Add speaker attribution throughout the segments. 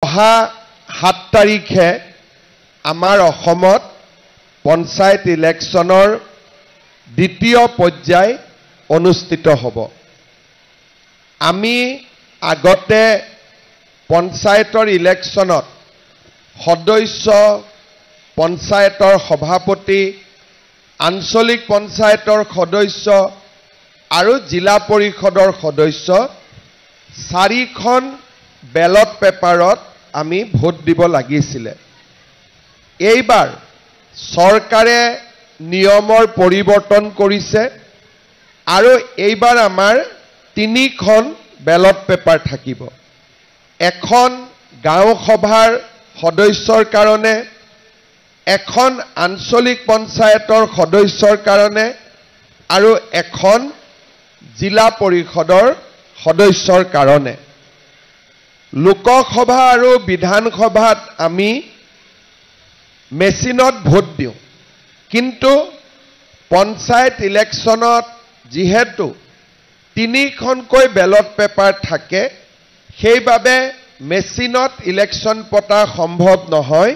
Speaker 1: অহা 7 তাৰিখে আমাৰ অসমত পঞ্চায়ত ইলেকশ্যনৰ দ্বিতীয় পৰ্যায় অনুষ্ঠিত হ'ব। আমি আগতে পঞ্চায়তৰ ইলেকশ্যনত সদস্য, পঞ্চায়তৰ সভাপতি, আঞ্চলিক পঞ্চায়তৰ সদস্য আৰু জিলা পৰিষদৰ সদস্য 4খন বেলট পেপাৰত আমি ভোট দিব লাগিছিলে। এইবাৰ চৰকাৰে নিয়মৰ পৰিৱৰ্তন কৰিছে আৰু এইবাৰ আমাৰ 3খন বেলট পেপাৰ থাকিব। এখন গাঁও সভাৰ সদস্যৰ কাৰণে, এখন আঞ্চলিক পঞ্চায়তৰ সদস্যৰ কাৰণে আৰু এখন জিলা পৰিষদৰ সদস্যৰ কাৰণে। লোকসভা আৰু বিধানসভাত আমি মেচিনত ভোট দিওঁ, কিন্তু পঞ্চায়ত ইলেকশ্যনত যেহেতু 3খনকৈ বেলট পেপাৰ থাকে, সেইবাবে মেচিনত ইলেকশ্যন পতা সম্ভৱ নহয়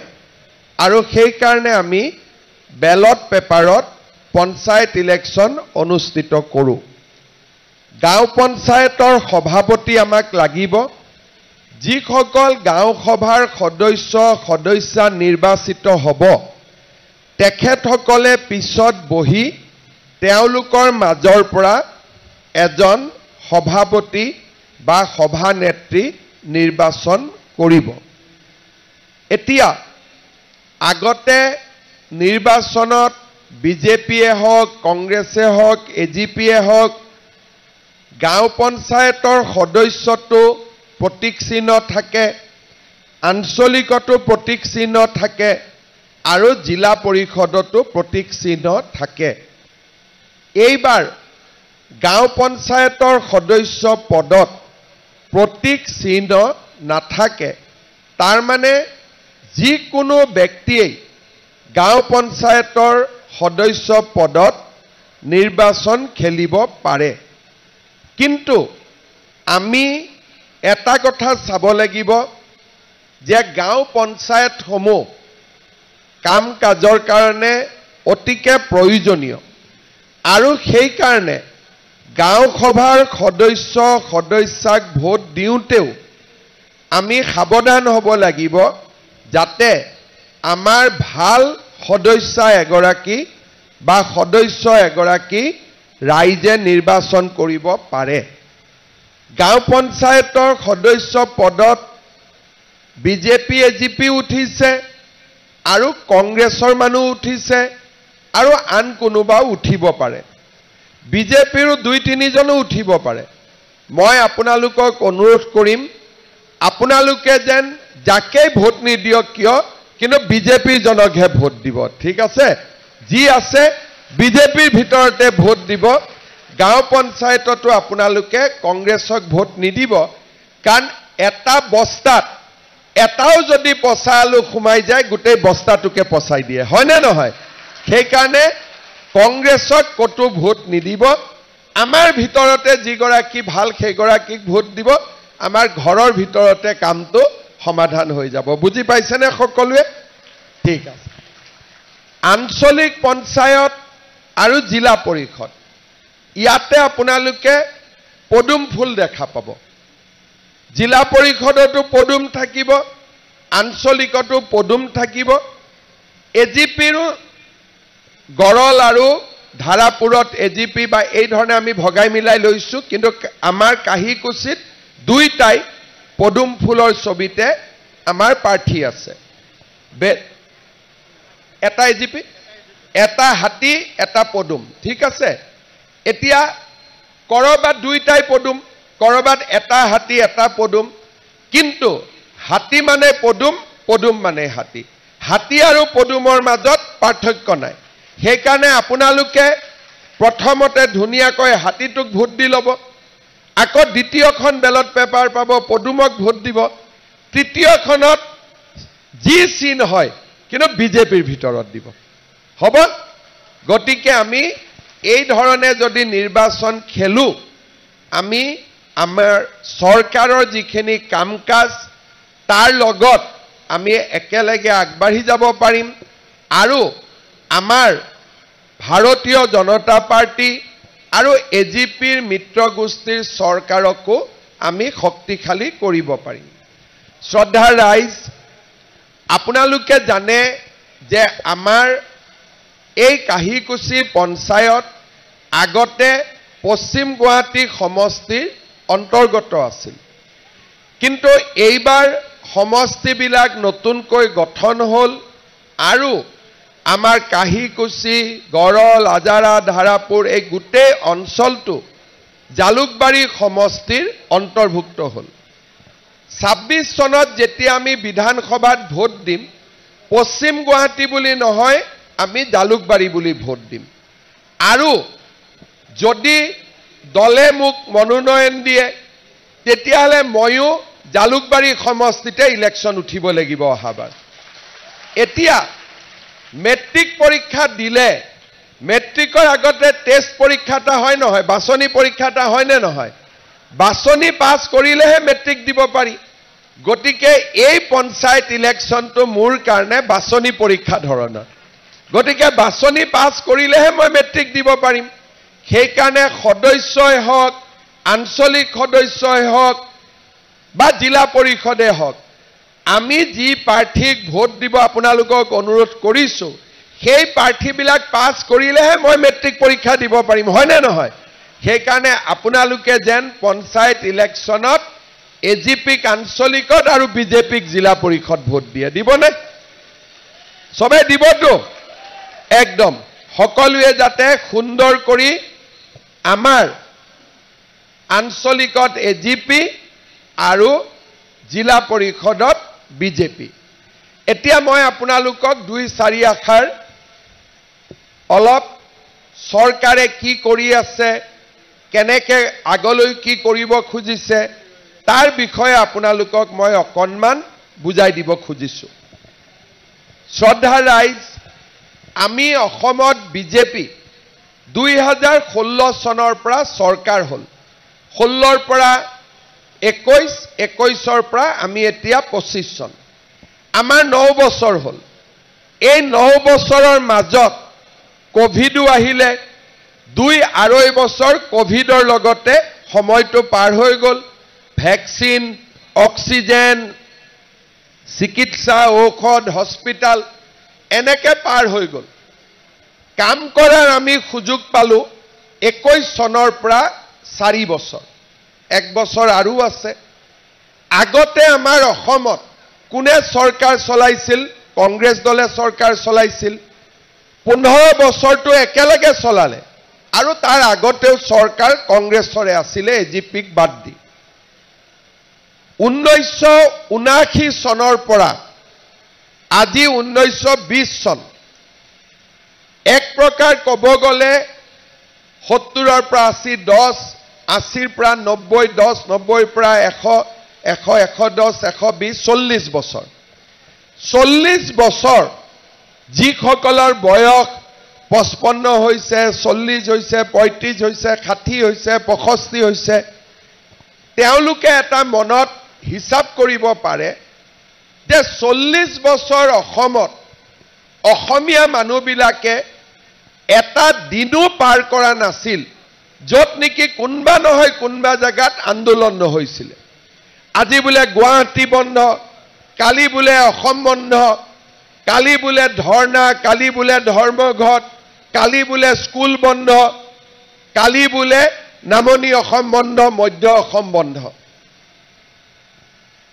Speaker 1: আৰু সেইকাৰণে আমি বেলট পেপাৰত পঞ্চায়ত ইলেকশ্যন অনুষ্ঠিত কৰোঁ। গাঁও পঞ্চায়তৰ সভাপতি আমাক লাগিব। যিসকল গাঁও সভাৰ সদস্যা নিৰ্বাচিত হ'ব, তেখেতসকলে পিছত বহি তেওঁলোকৰ মাজৰ পৰা এজন সভাপতি বা সভানেত্ৰী নিৰ্বাচন কৰিব। এতিয়া আগতে নিৰ্বাচনত বিজেপিয়ে হওক, কংগ্ৰেছে হওক, এজিপিয়ে হওক, গাঁও পঞ্চায়তৰ সদস্যটো প্ৰতীক চিহ্ন থাকে, আঞ্চলিকতো প্ৰতীক চিহ্ন থাকে আৰু জিলা পৰিষদতো প্ৰতীক চিহ্ন থাকে। এইবাৰ গাঁও পঞ্চায়তৰ সদস্য পদত প্ৰতীক চিহ্ন নাথাকে। তাৰ মানে যিকোনো ব্যক্তিয়েই গাঁও পঞ্চায়তৰ সদস্য পদত নিৰ্বাচন খেলিব পাৰে। কিন্তু আমি এটা কথা চাব লাগিব যে গাঁও পঞ্চায়তসমূহ কাম কাজৰ কাৰণে অতিকে প্ৰয়োজনীয় আৰু সেইকাৰণে গাঁও সভাৰ সদস্যাক ভোট দিওঁতেও আমি সাৱধান হ'ব লাগিব যাতে আমাৰ ভাল সদস্যা এগৰাকী বা সদস্য এগৰাকী ৰাইজে নিৰ্বাচন কৰিব পাৰে। গাঁও পঞ্চায়তৰ সদস্য পদত বিজেপি, এজিপি উঠিছে আৰু কংগ্ৰেছৰ মানুহ উঠিছে আৰু আন কোনোবাও উঠিব পাৰে। বিজেপিৰো 2-3 জনো উঠিব পাৰে। মই আপোনালোকক অনুৰোধ কৰিম, আপোনালোকে যেন যাকে ভোট নিদিয়ক কিয়, কিন্তু বিজেপিৰ জনকহে ভোট দিব। ঠিক আছে? যি আছে বিজেপিৰ ভিতৰতে ভোট দিব। গাঁও পঞ্চায়ততো আপোনালোকে কংগ্ৰেছক ভোট নিদিব, কাৰণ এটা বস্তাত এটাও যদি পচা আলু সোমাই যায়, গোটেই বস্তাটোকে পচাই দিয়ে, হয়নে নহয়? সেইকাৰণে কংগ্ৰেছক কতো ভোট নিদিব। আমাৰ ভিতৰতে যিগৰাকী ভাল সেইগৰাকীক ভোট দিব। আমাৰ ঘৰৰ ভিতৰতে কামটো সমাধান হৈ যাব। বুজি পাইছেনে সকলোৱে? ঠিক আছে। আঞ্চলিক পঞ্চায়ত আৰু জিলা পৰিষদ, ইয়াতে আপোনালোকে পদুম ফুল দেখা পাব। জিলা পৰিষদতো পদুম থাকিব, আঞ্চলিকতো পদুম থাকিব। এজিপিৰো গড়ল আৰু ধাৰাপুৰত এজিপি বা এই ধৰণে আমি ভগাই মিলাই লৈছোঁ, কিন্তু আমাৰ কাহিকুছিত 2টাই পদুম ফুলৰ ছবিতে আমাৰ প্ৰাৰ্থী আছে। এটা এজিপি, এটা হাতী, এটা পদুম। ঠিক আছে? এতিয়া কৰবাত 2টাই পদুম, কৰবাত এটা হাতী, এটা পদুম, কিন্তু হাতী মানে পদুম, পদুম মানে হাতী। হাতী আৰু পদুমৰ মাজত পাৰ্থক্য নাই। সেইকাৰণে আপোনালোকে প্ৰথমতে ধুনীয়াকৈ হাতীটোক ভোট দি ল'ব, আকৌ দ্বিতীয়খন বেলট পেপাৰ পাব, পদুমক ভোট দিব, তৃতীয়খনত যি চিন হয় কিন্তু বিজেপিৰ ভিতৰত দিব। হ'ব? গতিকে আমি এই ধৰণে যদি নিৰ্বাচন খেলো, আমি আমাৰ চৰকাৰৰ যিখিনি কাম কাজ তাৰ লগত আমি একেলগে আগবাঢ়ি যাব পাৰিম আৰু আমাৰ ভাৰতীয় জনতা পাৰ্টি আৰু এজিপিৰ মিত্ৰগোষ্ঠীৰ চৰকাৰকো আমি শক্তিশালী কৰিব পাৰিম শ্ৰদ্ধাৰ ৰাইজ আপোনালোকে জানে যে আমাৰ এই কাহিকুছি পঞ্চায়ত আগতে পশ্চিম গুৱাহাটী সমষ্টিৰ অন্তৰ্গত আছিল কিন্তু এইবাৰ সমষ্টিবিলাক নতুনকৈ গঠন হ'ল আৰু আমাৰ কাহিকুছি গড়ল আজাৰা ধাৰাপুৰ এই গোটেই অঞ্চলটো জালুকবাৰী সমষ্টিৰ অন্তৰ্ভুক্ত হ'ল 26 চনত যেতিয়া আমি বিধানসভাত ভোট দিম পশ্চিম গুৱাহাটী বুলি নহয় আমি জালুকবাৰী বুলি ভোট দিম আৰু যদি দলে মোক মনোনয়ন দিয়ে তেতিয়াহলে ময়ো জালুকবাৰী সমষ্টিতে ইলেকশন উঠিব লাগিব অহাবাৰ এতিয়া মেট্ৰিক পৰীক্ষা দিলে মেট্ৰিকৰ আগতে টেষ্ট পৰীক্ষা এটা হয় নহয় বাছনি পৰীক্ষা এটা হয় নে নহয় বাছনি পাছ কৰিলেহে মেট্ৰিক দিব পাৰি গতিকে এই পঞ্চায়ত ইলেকশনটো মোৰ কাৰণে বাছনি পৰীক্ষা ধৰণৰ গতিকে বাছনি পাছ কৰিলেহে মই মেট্ৰিক দিব পাৰিম সেই কাৰণে সদস্যই হওক আঞ্চলিক সদস্যই হওক বা জিলা পৰিষদে হওক আমি যি প্ৰাৰ্থীক ভোট দিব আপোনালোকক অনুৰোধ কৰিছো সেই প্ৰাৰ্থীবিলাক পাছ কৰিলেহে মই মেট্ৰিক পৰীক্ষা দিব পাৰিম হয় নে নহয় সেই কাৰণে আপোনালোকে যেন পঞ্চায়ত ইলেকশনত এজিপিক আঞ্চলিকত আৰু বিজেপিক জিলা পৰিষদ ভোট দিয়ে দিবনে সবে দিবতো একদম সকলোৱে যাতে সুন্দৰ কৰি আমাৰ আঞ্চলিকত এজিপি আৰু জিলা পৰিষদত বিজেপি এতিয়া মই আপোনালোকক 2-4 আখাৰ অলপ চৰকাৰে কি কৰি আছে কেনেকে আগলৈ কি কৰিব খুজিছে তাৰ বিষয়ে আপোনালোকক মই অকনমান বুজাই দিব খুজিছো শ্ৰদ্ধা ৰাইজ আমি অসমত বিজেপি 2016 চনৰ পৰা চৰকাৰ হ'ল 16ৰ পৰা 21ৰ পৰা আমি এতিয়া 25 চন আমাৰ 9 বছৰ হ'ল এই 9 বছৰৰ মাজত কোভিডো আহিলে 2-2.5 বছৰ কোভিডৰ লগতে সময়টো পাৰ হৈ গ'ল ভ্যাকচিন অক্সিজেন চিকিৎসা ঔষধ হস্পিটাল এনেকে পাৰ হৈ গ'ল কাম কৰাৰ আমি সুযোগ পালো 21 চনৰ পৰা 4 বছৰ 1 বছৰ আৰু আছে আগতে আমাৰ অসমত কোনে চৰকাৰ চলাইছিল কংগ্ৰেছ দলে চৰকাৰ চলাইছিল 15 বছৰটো একেলগে চলালে আৰু তাৰ আগতেও চৰকাৰ কংগ্ৰেছৰে আছিল এজিপিক বাদ দি 1979 চনৰ পৰা আজি 1920 চন এক প্ৰকাৰ ক'ব গ'লে 70ৰ পৰা 80 10 80ৰ পৰা 90 10 90ৰ পৰা 100 100 110 120 40 বছৰ 40 বছৰ যিসকলৰ বয়স 55 হৈছে 40 হৈছে 35 হৈছে 60 হৈছে 65 হৈছে তেওঁলোকে এটা মনত হিসাব কৰিব পাৰে যে 40 বছৰ অসমত অসমীয়া মানুহবিলাকে এটা দিনো পাৰ কৰা নাছিল য'ত নেকি কোনবা নহয় কোনবা জায়গাত আন্দোলন নহৈছিল আজি বোলে গুৱাহাটী বন্ধ কালি বোলে অসম বন্ধ কালি বোলে ধৰ্ণা কালি বোলে ধৰ্মঘট কালি বোলে স্কুল বন্ধ কালি বোলে নামনি অসম বন্ধ মধ্য অসম বন্ধ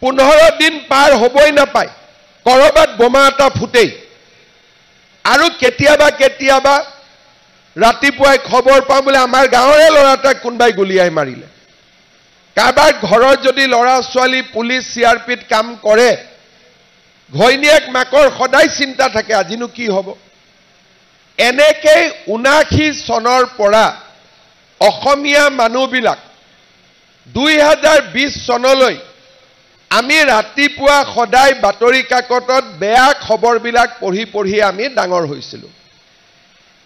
Speaker 1: 15 দিন পাৰ হ'বই নাপায় কৰবাত বোমা এটা ফুটেই আৰু কেতিয়াবা ৰাতিপুৱাই খবৰ পাম বোলে আমাৰ গাঁৱৰে ল'ৰাটাক কোনবাই গুলিয়াই মাৰিলে কাবাৰ ঘৰৰ যদি ল'ৰা ছোৱালী পুলিচ সিআৰপিত কাম কৰে ঘৈনিয়েক মাকৰ সদায় চিন্তা থাকে আজিনো কি হ'ব এনেকে 79 চনৰ পৰা অসমীয়া মানুহবিলাক 2020 চনলৈ আমি ৰাতিপুৱা সদায় বাতৰি কাকতত বেয়া খবৰবিলাক পঢ়ি আমি ডাঙৰ হৈছিলো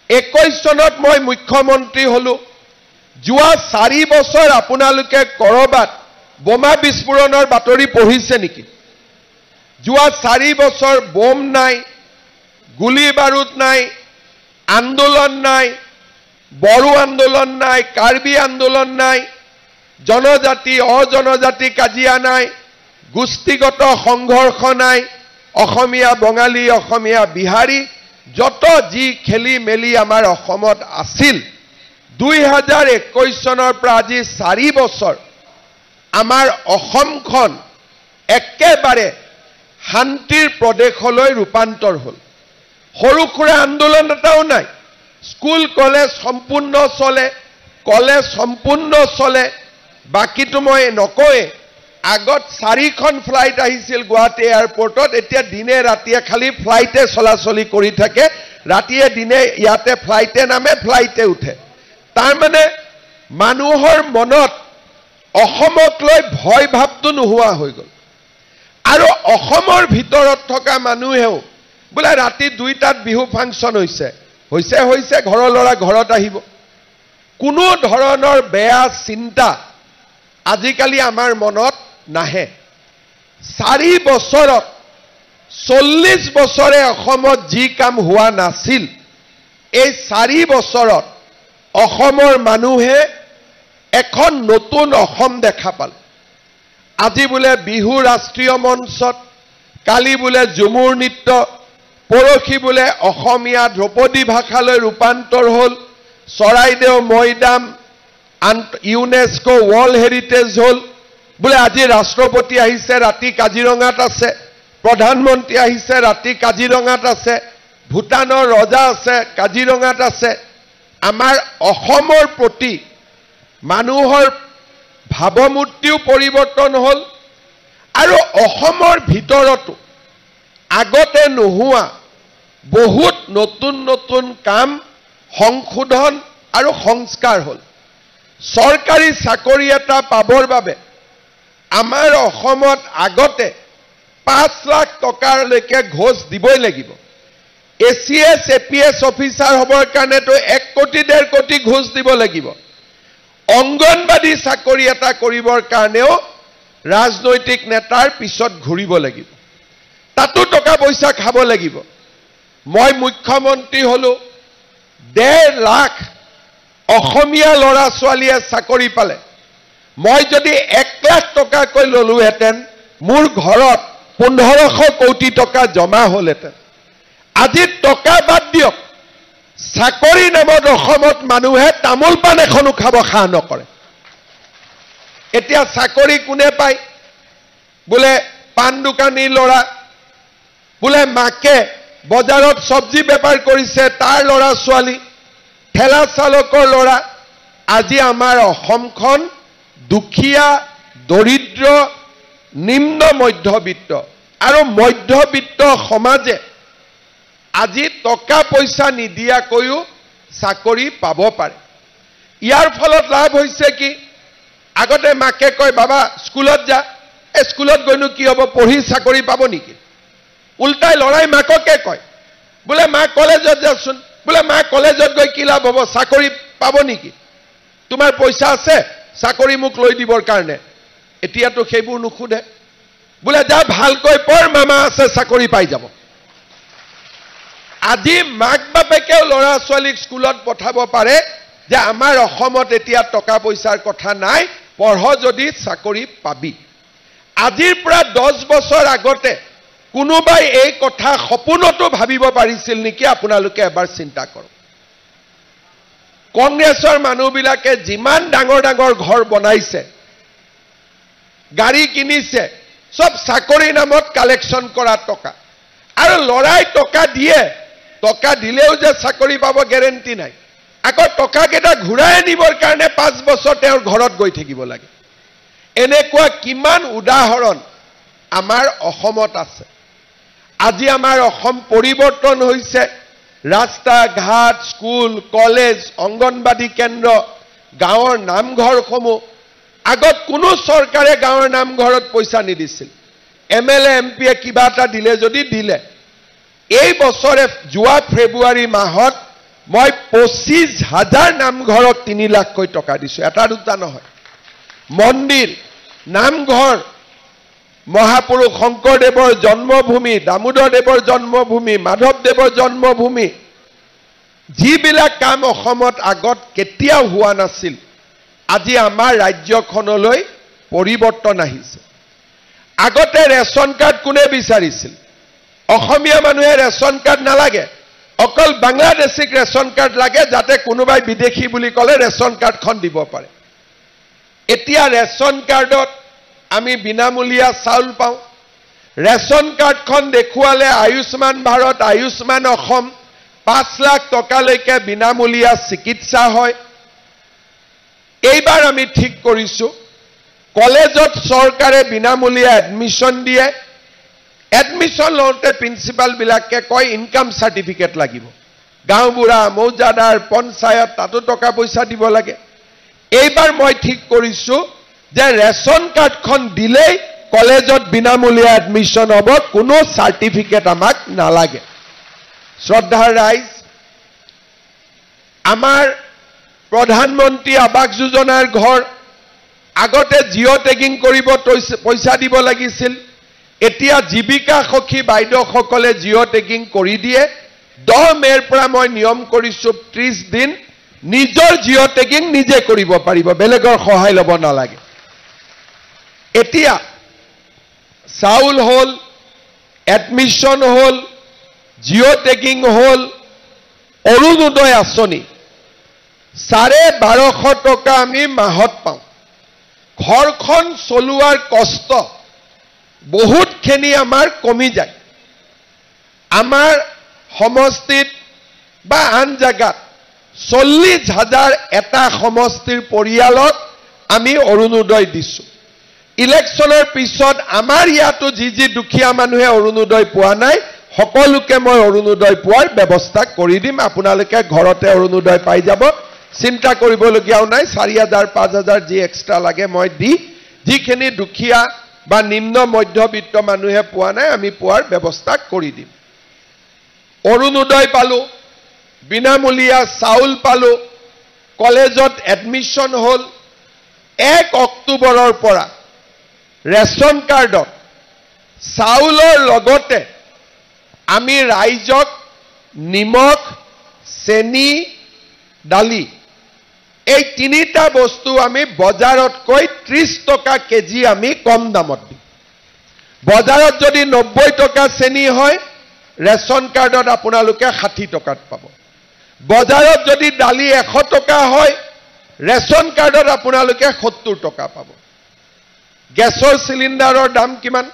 Speaker 1: 21 চনত মই মুখ্যমন্ত্ৰী হলো যোৱা 4 বছৰ আপোনালোকে কৰবাত বোমা বিস্ফোৰণৰ বাতৰি পঢ়িছে নেকি যোৱা 4 বছৰ বোম নাই, গুলি বাৰুদ নাই, আন্দোলন নাই, বড়ো আন্দোলন নাই, কাৰ্বি আন্দোলন নাই, জনজাতি অজনজাতি কাজিয়া নাই, গোষ্ঠীগত সংঘৰ্ষ নাই, অসমীয়া বঙালী অসমীয়া বিহাৰী যত যি খেলি মেলি আমাৰ অসমত আছিল 2021 চনৰ পৰা আজি 4 বছৰ আমাৰ অসমখন একেবাৰে শান্তিৰ প্ৰদেশলৈ ৰূপান্তৰ হ'ল। সৰু খুৰা আন্দোলন এটাও নাই। স্কুল কলেজ সম্পূৰ্ণ চলে, কলেজ সম্পূৰ্ণ চলে। বাকিটো মই নকয়ে। আগত 4খন ফ্লাইট আহিছিল গুৱাহাটী এয়াৰপোৰ্টত, এতিয়া দিনে ৰাতিয়ে খালি ফ্লাইটে চলাচলি কৰি থাকে। ৰাতিয়ে দিনে ইয়াতে ফ্লাইটে নামে, ফ্লাইটে উঠে। তাৰ মানে মানুহৰ মনত অসমক লৈ ভয় ভাৱটো নোহোৱা হৈ গ'ল। আৰু অসমৰ ভিতৰত থকা মানুহেও বোলে ৰাতি 2টাত বিহু ফাংচন হৈছে ঘৰৰ ল'ৰা ঘৰত আহিব। কোনো ধৰণৰ বেয়া চিন্তা আজিকালি আমাৰ মনত নাহে। 4 বছৰত 40 বছৰে অসমত যি কাম হোৱা নাছিল, এই 4 বছৰত অসমৰ মানুহে এখন নতুন অসম দেখা পালে। আজি বোলে বিহু ৰাষ্ট্ৰীয় মঞ্চত, কালি বোলে ঝুমুৰ নৃত্য, পৰখি বোলে অসমীয়া ধ্ৰুপদী ভাষালৈ ৰূপান্তৰ হ'ল, চৰাইদেউ মৈদাম ইউনেস্কো ৱৰ্ল্ড হেৰিটেজ হ'ল। বোলে আজি ৰাষ্ট্ৰপতি আহিছে, ৰাতি কাজিৰঙাত আছে, প্ৰধানমন্ত্ৰী আহিছে, ৰাতি কাজিৰঙাত আছে, ভূটানৰ ৰজা আছে, কাজিৰঙাত আছে। আমাৰ অসমৰ প্ৰতি মানুহৰ ভাৱমূৰ্তিও পৰিৱৰ্তন হ'ল। আৰু অসমৰ ভিতৰতো আগতে নোহোৱা বহুত নতুন নতুন কাম সংশোধন আৰু সংস্কাৰ হ'ল। চৰকাৰী চাকৰি এটা পাবৰ বাবে আমাৰ অসমত আগতে 5 লাখ টকালৈকে ঘোষ দিবই লাগিব। ACS APS অফিচাৰ হ'বৰ কাৰণেতো 1 কোটি 1.5 কোটি ঘোষ দিব লাগিব। অংগনবাদী চাকৰি এটা কৰিবৰ কাৰণেও ৰাজনৈতিক নেতাৰ পিছত ঘূৰিব লাগিব, তাতো টকা পইচা খাব লাগিব। মই মুখ্যমন্ত্ৰী হলো, 1.5 লাখ অসমীয়া ল'ৰা ছোৱালীয়ে চাকৰি পালে। মই যদি 1 লাখ টকাকৈ ললোহেঁতেন, মোৰ ঘৰত 1500 কোটি টকা জমা হ'লহেঁতেন। আজি টকা বাদ দিয়ক, চাকৰি নামত অসমত মানুহে তামোল পাণ এখনো খাব সাহ নকৰে। এতিয়া চাকৰি কোনে পায়? বোলে পাণ দোকানী ল'ৰা, বোলে মাকে বজাৰত চব্জি বেপাৰ কৰিছে তাৰ ল'ৰা ছোৱালী, ঠেলা চালকৰ ল'ৰা। আজি আমাৰ অসমখন দুখীয়া, দৰিদ্ৰ, নিম্ন মধ্যবিত্ত আৰু মধ্যবিত্ত সমাজে আজি টকা পইচা নিদিয়াকৈও চাকৰি পাব পাৰে। ইয়াৰ ফলত লাভ হৈছে কি? আগতে মাকে কয় বাবা স্কুলত যা, স্কুলত গৈনো কি হ'ব, পঢ়ি চাকৰি পাব নেকি? উল্টাই লৰাই মাককে কয় বোলে মা কলেজত যাচোন, বোলে মা কলেজত গৈ কি লাভ হ'ব, চাকৰি পাব নেকি? তোমাৰ পইচা আছে চাকৰি মোক লৈ দিবৰ কাৰণে? এতিয়াতো সেইবোৰ নুখুধে, বোলে যা ভালকৈ পঢ়, মামা আছে চাকৰি পাই যাব। আজি মাক বাপেকেও ল'ৰা ছোৱালীক স্কুলত পঠাব পাৰে যে আমাৰ অসমত এতিয়া টকা পইচাৰ কথা নাই, পঢ় যদি চাকৰি পাবি। আজিৰ পৰা 10 বছৰ আগতে কোনোবাই এই কথা সপোনতো ভাবিব পাৰিছিল নেকি? আপোনালোকে এবাৰ চিন্তা কৰক। কংগ্ৰেছৰ মানুহবিলাকে যিমান ডাঙৰ ডাঙৰ ঘৰ বনাইছে, গাড়ী কিনিছে, সব চাকৰি নামত কালেকশ্যন কৰা টকা। আৰু লৰাই টকা দিয়ে, টকা দিলেও যে চাকৰি পাব গ্যাৰেণ্টি নাই। আকৌ টকাকেইটা ঘূৰাই নিবৰ কাৰণে 5 বছৰ তেওঁৰ ঘৰত গৈ থাকিব লাগে। এনেকুৱা কিমান উদাহৰণ আমাৰ অসমত আছে। আজি আমাৰ অসম পৰিৱৰ্তন হৈছে। ৰাস্তা ঘাট, স্কুল কলেজ, অংগনবাদী কেন্দ্ৰ, গাঁৱৰ নামঘৰসমূহ। আগত কোনো চৰকাৰে গাঁৱৰ নামঘৰত পইচা নিদিছিল। MLA MPয়ে কিবা এটা দিলে যদি দিলে। এই বছৰে যোৱা ফেব্ৰুৱাৰী মাহত মই 25,000 নামঘৰক 3 লাখকৈ টকা দিছো, এটা দুটা নহয়। মন্দিৰ, নামঘৰ, মহাপুৰুষ শংকৰদেৱৰ জন্মভূমি, দামোদৰদেৱৰ জন্মভূমি, মাধৱদেৱৰ জন্মভূমি, যিবিলাক কাম অসমত আগত কেতিয়াও হোৱা নাছিল, আজি আমাৰ ৰাজ্যখনলৈ পৰিৱৰ্তন আহিছে। আগতে ৰেচন কাৰ্ড কোনে বিচাৰিছিল? অসমীয়া মানুহে ৰেচন কাৰ্ড নালাগে, অকল বাংলাদেশীক ৰেচন কাৰ্ড লাগে, যাতে কোনোবাই বিদেশী বুলি ক'লে ৰেচন কাৰ্ডখন দিব পাৰে। এতিয়া ৰেচন কাৰ্ডত আমি বিনামূলীয়া চাউল পাওঁ। ৰেচন কাৰ্ডখন দেখুৱালে আয়ুষ্মান ভাৰত, আয়ুষ্মান অসম 5 লাখ টকালৈকে বিনামূলীয়া চিকিৎসা হয়। এইবাৰ আমি ঠিক কৰিছোঁ, কলেজত চৰকাৰে বিনামূলীয়া এডমিশ্যন দিয়ে। এডমিশ্যন লওঁতে প্ৰিন্সিপালবিলাকে কয় ইনকাম চাৰ্টিফিকেট লাগিব। গাঁওবুঢ়া, মৌজাদাৰ, পঞ্চায়ত তাতো টকা পইচা দিব লাগে। এইবাৰ মই ঠিক কৰিছোঁ যে ৰেচন কাৰ্ডখন দিলেই কলেজত বিনামূলীয়া এডমিশ্যন হ'ব, কোনো চাৰ্টিফিকেট আমাক নালাগে। শ্ৰদ্ধাৰ ৰাইজ, আমাৰ প্ৰধানমন্ত্ৰী আৱাস যোজনাৰ ঘৰ আগতে জিঅ' টেগিং কৰিব পইচা দিব লাগিছিল, এতিয়া জীৱিকা সখী বাইদেউসকলে জিঅ' টেগিং কৰি দিয়ে। 10 মে'ৰ পৰা মই নিয়ম কৰিছোঁ 30 দিন নিজৰ জিঅ' টেগিং নিজে কৰিব পাৰিব, বেলেগৰ সহায় ল'ব নালাগে। এতিয়া চাউল হ'ল, এডমিশ্যন হ'ল, জিঅ' টেগিং হ'ল, অৰুণোদয় আঁচনি 1250 টকা আমি মাহত পাওঁ। ঘৰখন চলোৱাৰ কষ্ট বহুতখিনি আমাৰ কমি যায়। আমাৰ সমষ্টিত বা আন জাগাত 40,000 এটা সমষ্টিৰ পৰিয়ালক আমি অৰুণোদয় দিছোঁ। ইলেকশ্যনৰ পিছত আমাৰ ইয়াতো যি দুখীয়া মানুহে অৰুণোদয় পোৱা নাই, সকলোকে মই অৰুণোদয় পোৱাৰ ব্যৱস্থা কৰি দিম। আপোনালোকে ঘৰতে অৰুণোদয় পাই যাব, চিন্তা কৰিবলগীয়াও নাই। 4,000 5,000 যি এক্সট্ৰা লাগে মই দি, যিখিনি দুখীয়া বা নিম্ন মধ্যবিত্ত মানুহে পোৱা নাই আমি পোৱাৰ ব্যৱস্থা কৰি দিম। অৰুণোদয় পালোঁ, বিনামূলীয়া চাউল পালোঁ, কলেজত এডমিশ্যন হ'ল। 1 অক্টোবৰৰ পৰা ৰেচন কাৰ্ডত চাউলৰ লগতে আমি ৰাইজক নিমখ, চেনি, দালি এই 3টা বস্তু আমি বজাৰতকৈ 30 টকা কেজি আমি কম দামত দিম। বজাৰত যদি 90 টকা চেনি হয়, ৰেচন কাৰ্ডত আপোনালোকে 60 টকাত পাব। বজাৰত যদি দালি 100 টকা হয়, ৰেচন কাৰ্ডত আপোনালোকে 70 টকা পাব। গেছৰ চিলিণ্ডাৰৰ দাম কিমান?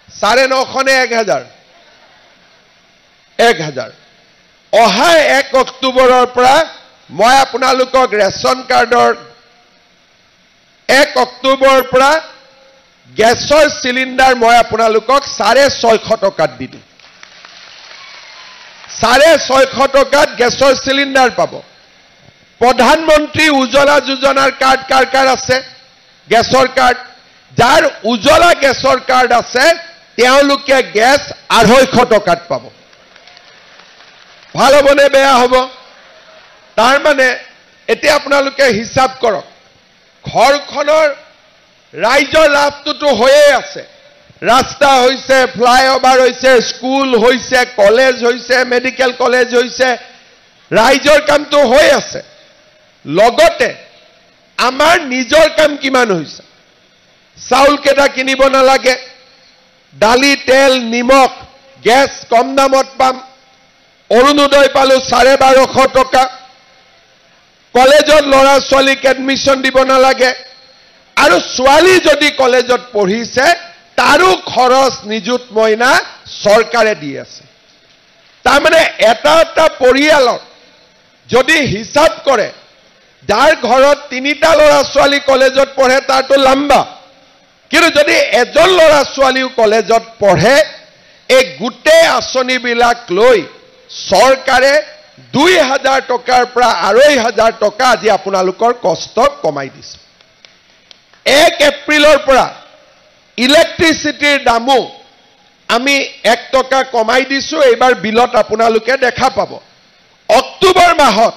Speaker 1: 950 নে 1000? 1000। অহা 1 অক্টোবৰৰ পৰা মই আপোনালোকক ৰেচন কাৰ্ডৰ 1 অক্টোবৰৰ পৰা গেছৰ চিলিণ্ডাৰ মই আপোনালোকক 650 টকাত দি দিম। 650 টকাত গেছৰ চিলিণ্ডাৰ পাব। প্ৰধানমন্ত্ৰী উজ্জ্বলা যোজনাৰ কাৰ্ড কাৰ কাৰ আছে? গেছৰ কাৰ্ড। যাৰ উজ্জ্বলা গেছৰ কাৰ্ড আছে তেওঁলোকে গেছ 250 টকাত পাব। ভাল হ'বনে বেয়া হ'ব? তাৰ মানে এতিয়া আপোনালোকে হিচাপ কৰক, ঘৰখনৰ ৰাইজৰ লাভটোতো হৈয়ে আছে। ৰাস্তা হৈছে, ফ্লাইঅভাৰ হৈছে, স্কুল হৈছে, কলেজ হৈছে, মেডিকেল কলেজ হৈছে, ৰাইজৰ কামটো হৈ আছে। লগতে আমাৰ নিজৰ কাম কিমান হৈছে? চাউল কেইটা কিনিব নালাগে, দালি, তেল, নিমখ, গেছ কম দামত পাম। অৰুণোদয় পালোঁ 1250 টকা। কলেজত ল'ৰা ছোৱালীক এডমিশ্যন দিব নালাগে। আৰু ছোৱালী যদি কলেজত পঢ়িছে তাৰো খৰচ নিযুত মইনা চৰকাৰে দি আছে। তাৰমানে এটা পৰিয়ালত যদি হিচাপ কৰে, যাৰ ঘৰত 3টা ল'ৰা ছোৱালী কলেজত পঢ়ে তাৰতো লম্বা, কিন্তু যদি এজন ল'ৰা ছোৱালীও কলেজত পঢ়ে, এই গোটেই আঁচনিবিলাক লৈ চৰকাৰে 2,000 টকাৰ পৰা 2,500 টকা আজি আপোনালোকৰ কষ্ট কমাই দিছে। 1 এপ্ৰিলৰ পৰা ইলেক্ট্ৰিচিটিৰ দামো আমি 1 টকা কমাই দিছোঁ। এইবাৰ বিলত আপোনালোকে দেখা পাব। অক্টোবৰ মাহত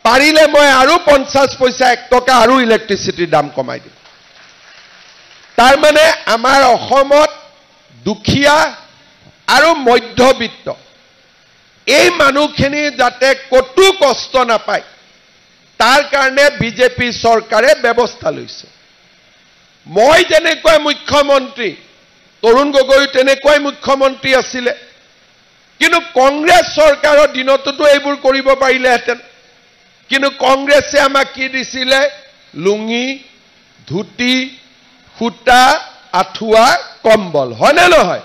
Speaker 1: পাৰিলে মই আৰু 50 পইচা 1 টকা আৰু ইলেক্ট্ৰিচিটিৰ দাম কমাই দিম। তাৰ মানে আমাৰ অসমত দুখীয়া আৰু মধ্যবিত্ত এই মানুহখিনি যাতে কতো কষ্ট নাপায় তাৰ কাৰণে বিজেপি চৰকাৰে ব্যৱস্থা লৈছে মই যেনেকৈ মুখ্যমন্ত্ৰী তৰুণ গগৈ তেনেকৈ মুখ্যমন্ত্ৰী আছিলে কিন্তু কংগ্ৰেছ চৰকাৰৰ দিনততো এইবোৰ কৰিব পাৰিলেহেঁতেন কিন্তু কংগ্ৰেছে আমাক কি দিছিলে লুঙি ধুতি খুটা আঠুৱা কম্বল হয়নে নহয়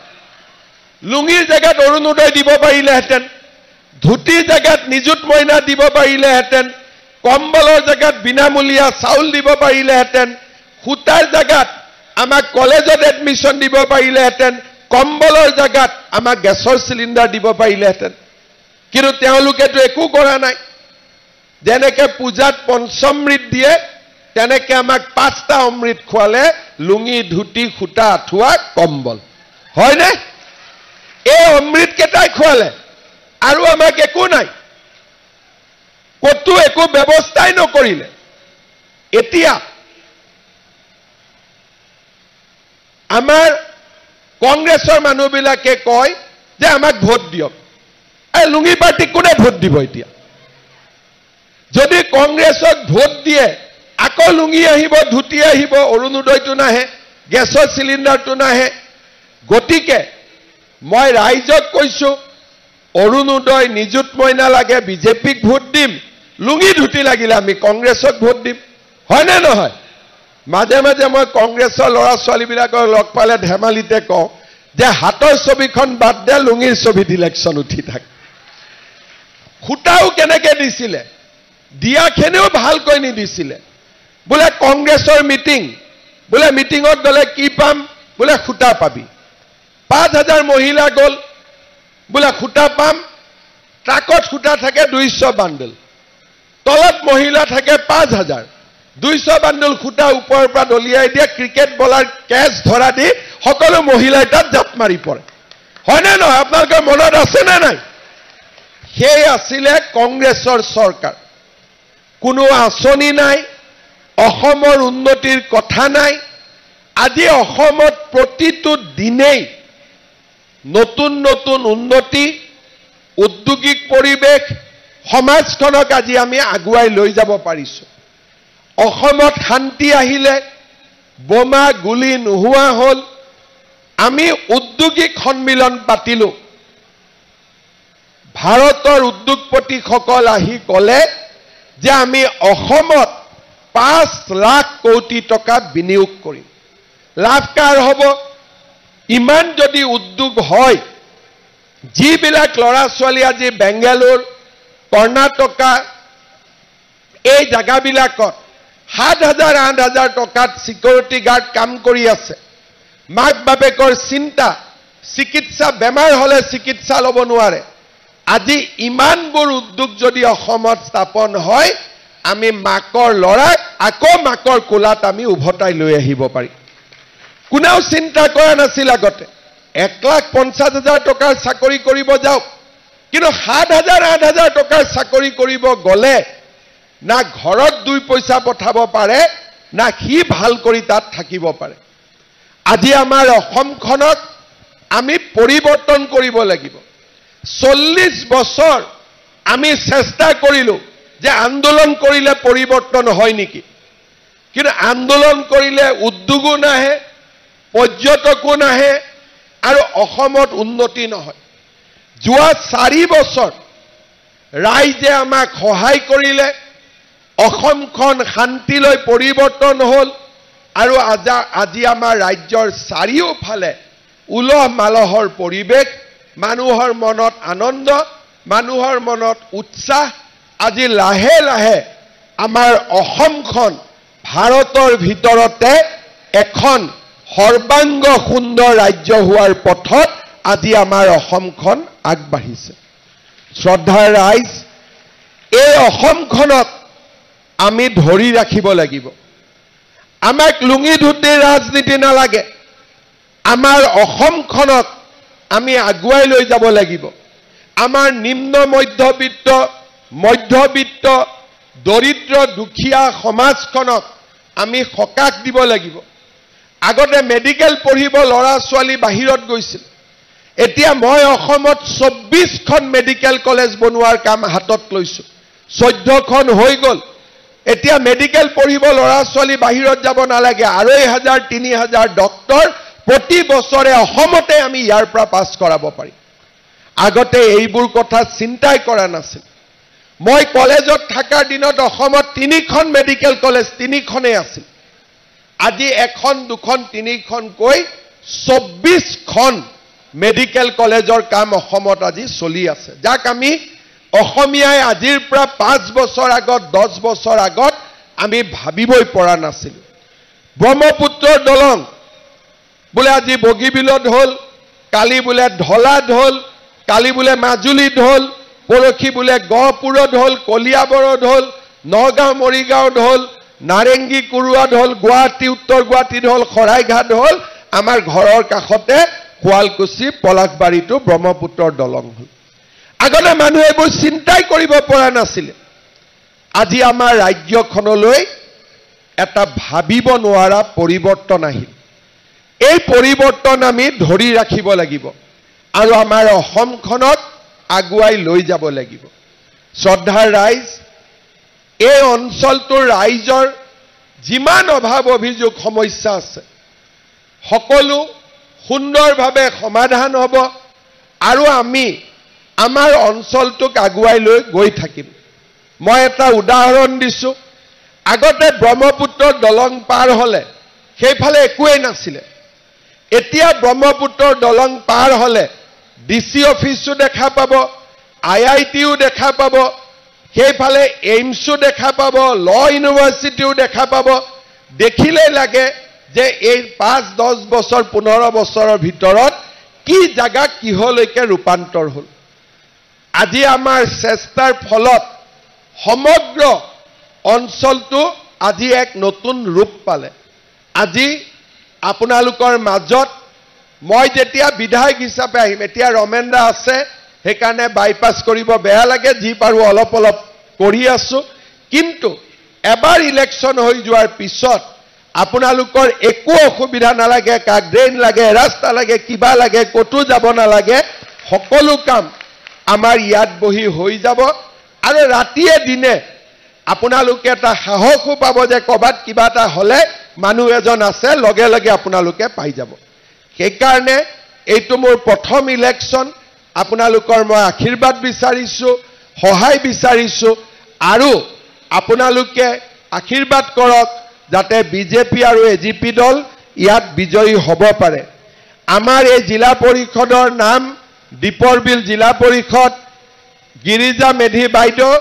Speaker 1: লুঙিৰ জায়গাত অৰুণোদয় দিব পাৰিলেহেঁতেন ধুতিৰ জায়গাত নিযুত মইনা দিব পাৰিলেহেঁতেন কম্বলৰ জায়গাত বিনামূলীয়া চাউল দিব পাৰিলেহেঁতেন খুটাৰ জায়গাত আমাক কলেজত এডমিশন দিব পাৰিলেহেঁতেন কম্বলৰ জায়গাত আমাক গেছৰ চিলিণ্ডাৰ দিব পাৰিলেহেঁতেন কিন্তু তেওঁলোকেতো একো কৰা নাই যেনেকৈ পূজাত পঞ্চমৃত দিয়ে তেনেকৈ আমাক 5টা অমৃত খোৱালে লুঙি ধুতি খুটা আঠুৱা কম্বল হয়নে এই অমৃত কেইটাই খোৱালে আৰু আমাক একো নাই কতো একো ব্যৱস্থাই নকৰিলে এতিয়া আমাৰ কংগ্ৰেছৰ মানুহবিলাকে কয় যে আমাক ভোট দিয়ক এই লুঙি পাৰ্টিক কোনে ভোট দিব এতিয়া যদি কংগ্ৰেছক ভোট দিয়ে আকৌ লুঙি আহিব ধুতি আহিব অৰুণোদয়টো নাহে গেছৰ চিলিণ্ডাৰটো নাহে গতিকে মই ৰাইজক কৈছো অৰুণোদয় নিযুত মইনা লাগে বিজেপিক ভোট দিম লুঙি ধুতি লাগিলে আমি কংগ্ৰেছক ভোট দিম হয়নে নহয় মাজে মাজে মই কংগ্ৰেছৰ ল'ৰা ছোৱালীবিলাকক লগ পালে ধেমালিতে কওঁ যে হাতৰ ছবিখন বাদ দে লুঙিৰ ছবিত ইলেকশ্যন উঠি থাকে খুটাও কেনেকৈ দিছিলে দিয়াখিনিও ভালকৈ নিদিছিলে বোলে কংগ্ৰেছৰ মিটিং বোলে মিটিঙত গ'লে কি পাম বোলে খুটা পাবি 5000 মহিলা গ'ল বোলে খুটা পাম ট্ৰাকত খুটা থাকে 200 বান্ডল তলত মহিলা থাকে 5000 200 বান্ডল খুটা ওপৰৰ পৰা দলিয়াই দিয়ে ক্ৰিকেট বলাৰ কেচ ধৰা দি সকলো মহিলাই তাত জাপ মাৰি পৰে হয়নে নহয় আপোনালোকৰ মনত আছে নে নাই সেই আছিলে কংগ্ৰেছৰ চৰকাৰ কোনো আঁচনি নাই অসমৰ উন্নতিৰ কথা নাই আজি অসমত প্ৰতিটো দিনেই নতুন নতুন উন্নতি উদ্যোগিক পৰিৱেশ সমাজখনক আজি আমি আগুৱাই লৈ যাব পাৰিছো অসমত শান্তি আহিলে বোমা গুলি নোহোৱা হ'ল আমি উদ্যোগিক সন্মিলন পাতিলো ভাৰতৰ উদ্যোগপতিসকল আহি ক'লে যে আমি অসমত 5 লাখ কোটি টকা বিনিয়োগ কৰিম লাভ কাৰ হ'ব ইমান যদি উদ্যোগ হয় যিবিলাক ল'ৰা ছোৱালী আজি বেংগালুৰ কৰ্ণাটকা এই জায়গাবিলাকত 7,000 8,000 টকাত সিকিউৰিটি গাৰ্ড কাম কৰি আছে মাক বাপেকৰ চিন্তা চিকিৎসা বেমাৰ হলে চিকিৎসা ল'ব নোৱাৰে আজি ইমানবোৰ উদ্যোগ যদি অসমত স্থাপন হয় আমি মাকৰ লৰাক আকৌ মাকৰ কোলাত আমি উভতাই লৈ আহিব পাৰি কোনেও চিন্তা কৰা নাছিল আগতে 1,50,000 টকাৰ চাকৰি কৰিব যাওক কিন্তু 7,000 8,000 টকাৰ চাকৰি কৰিব গলে না ঘৰত 2 পইচা পঠাব পাৰে না কি ভাল কৰি তাত থাকিব পাৰে আজি আমাৰ অসমখনক আমি পৰিৱৰ্তন কৰিব লাগিব 40 বছৰ আমি চেষ্টা কৰিলো যে আন্দোলন কৰিলে পৰিৱৰ্তন হয় নেকি কিন্তু আন্দোলন কৰিলে উদ্যোগো নাহে পৰ্যটকো নাহে আৰু অসমত উন্নতি নহয় যোৱা 4 বছৰ ৰাইজে আমাক সহায় কৰিলে অসমখন শান্তিলৈ পৰিৱৰ্তন হ'ল আৰু আজি আমাৰ ৰাজ্যৰ চাৰিওফালে উলহ মালহৰ পৰিৱেশ মানুহৰ মনত আনন্দ মানুহৰ মনত উৎসাহ আজি লাহে লাহে আমাৰ অসমখন ভাৰতৰ ভিতৰতে এখন সৰ্বাংগ সুন্দৰ ৰাজ্য হোৱাৰ পথত আজি আমাৰ অসমখন আগবাঢ়িছে শ্ৰদ্ধাৰ ৰাইজ এই অসমখনক আমি ধৰি ৰাখিব লাগিব আমাক লুঙি ধুতিৰ ৰাজনীতি নালাগে আমাৰ অসমখনক আমি আগুৱাই লৈ যাব লাগিব আমাৰ নিম্ন মধ্যবিত্ত দৰিদ্ৰ দুখীয়া সমাজখনক আমি সকাহ দিব লাগিব আগতে মেডিকেল পঢ়িব ল'ৰা ছোৱালী বাহিৰত গৈছিল এতিয়া মই অসমত 24খন মেডিকেল কলেজ বনোৱাৰ কাম হাতত লৈছো 14খন হৈ গ'ল এতিয়া মেডিকেল পঢ়িব ল'ৰা ছোৱালী বাহিৰত যাব নালাগে 2,500-3,000 ডক্টৰ প্ৰতি বছৰে অসমতে আমি ইয়াৰ পৰা পাছ কৰাব পাৰিম আগতে এইবোৰ কথা চিন্তাই কৰা নাছিল মই কলেজত থাকাৰ দিনত অসমত 3খন মেডিকেল কলেজ 3খনেই আছিল আজি 1খন 2খন 3খন কৈ 24খন মেডিকেল কলেজৰ কাম অসমত আজি চলি আছে যাক আমি অসমীয়াই আজিৰ পৰা 5 বছৰ আগত 10 বছৰ আগত আমি ভাবিবই পৰা নাছিল ব্ৰহ্মপুত্ৰৰ দলং বোলে আজি বগীবিলত হ'ল কালি বোলে ঢলাত হ'ল কালি বোলে মাজুলীত হ'ল পৰখি বোলে গহপুৰত হ'ল কলিয়াবৰত হ'ল নগাঁও মৰিগাঁৱত হ'ল নাৰেংগী কুৰুৱাত হ'ল গুৱাহাটী উত্তৰ গুৱাহাটীত হ'ল খৰাইঘাট হ'ল আমাৰ ঘৰৰ কাষতে শুৱালকুছি পলাশবাৰীটো ব্ৰহ্মপুত্ৰৰ দলং হ'ল আগতে মানুহে এইবোৰ চিন্তাই কৰিব পৰা নাছিল আজি আমাৰ ৰাজ্যখনলৈ এটা ভাবিব নোৱাৰা পৰিৱৰ্তন আহিল এই পৰিৱৰ্তন আমি ধৰি ৰাখিব লাগিব আৰু আমাৰ অসমখনক আগুৱাই লৈ যাব লাগিব শ্ৰদ্ধাৰ ৰাইজ এই অঞ্চলটোৰ ৰাইজৰ যিমান অভাৱ অভিযোগ সমস্যা আছে সকলো সুন্দৰভাৱে সমাধান হ'ব আৰু আমি আমাৰ অঞ্চলটোক আগুৱাই লৈ গৈ থাকিম মই এটা উদাহৰণ দিছো আগতে ব্ৰহ্মপুত্ৰৰ দলং পাৰ হলে সেইফালে একোৱেই নাছিলে এতিয়া ব্ৰহ্মপুত্ৰৰ দলং পাৰ হলে ডিসি অফিসও দেখা পাব IITও দেখা পাব সেইফালে এইমসও দেখা পাব ল ইউনিভাৰ্সিটিও দেখা পাব দেখিলে লাগে যে এই 5-10 বছৰ 15 বছৰৰ ভিতৰত কি জায়গা কিহলৈকে ৰূপান্তৰ হ'ল আজি আমাৰ চেষ্টাৰ ফলত সমগ্ৰ অঞ্চলটো আজি এক নতুন ৰূপ পালে আজি আপোনালোকৰ মাজত মই যেতিয়া বিধায়ক হিচাপে আহিম এতিয়া ৰমেন্দ্ৰ আছে সেইকাৰণে বাইপাস কৰিব বেয়া লাগে যি পাৰো অলপ অলপ কৰি আছো কিন্তু এবাৰ ইলেকশন হৈ যোৱাৰ পিছত আপোনালোকৰ একো অসুবিধা নালাগে কা ড্ৰেইন লাগে ৰাস্তা লাগে কিবা লাগে কতো যাব নালাগে সকলো কাম আমাৰ ইয়াত বহি হৈ যাব আৰু ৰাতিয়ে দিনে আপোনালোকে এটা সাহস পাব যে কবাত কিবা এটা হলে মানুহ এজন আছে লগে লগে আপোনালোকে পাই যাব সেইকাৰণে এইটো মোৰ প্ৰথম ইলেকশন আপোনালোকৰ মই আশীৰ্বাদ বিচাৰিছো সহায় বিচাৰিছো আৰু আপোনালোকে আশীৰ্বাদ কৰক যাতে বিজেপি আৰু এজিপি দল ইয়াত বিজয়ী হ'ব পাৰে আমাৰ এই জিলা পৰিষদৰ নাম দীপৰ বিল জিলা পৰিষদ গিৰিজা মেধি বাইদেউ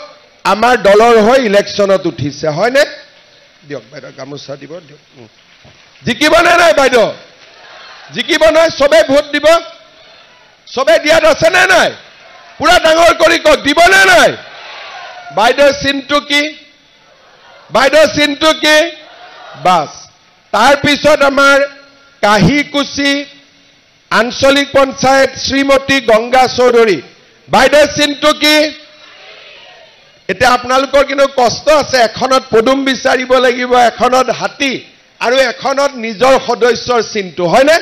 Speaker 1: আমাৰ দলৰ হৈ ইলেকশনত উঠিছে হয়নে দিয়ক বাইদেউ গামোচা দিব দিয়ক জিকিব নে নাই বাইদেউ জিকিব নাই সবে ভোট দিব সবে দিয়াত আছে নে নাই পুৰা ডাঙৰ কৰি কক দিব নে নাই বাইদেউ চিনটো কি বাইদেউ চিনটো কি বাস তাৰ পিছত আমাৰ কাহিকুচি আঞ্চলিক পঞ্চায়ত শ্ৰীমতী গংগা চৌধুৰী বাইদেউ চিনটো কি এটা আপোনালোকৰ কিন্তু কষ্ট আছে এখনত পদুম বিচাৰিব লাগিব এখনত হাতী আৰু এখনত নিজৰ সদস্যৰ চিনটো হয়নে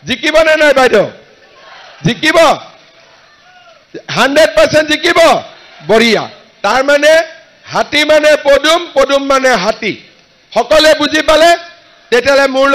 Speaker 1: জিকিব নে নাই বাইদেউ জিকিব 100% জিকিব বঢ়িয়া তাৰ মানে হাতী মানে পদুম পদুম মানে হাতী সকলে বুজি পালে তেতিয়ালে মোৰ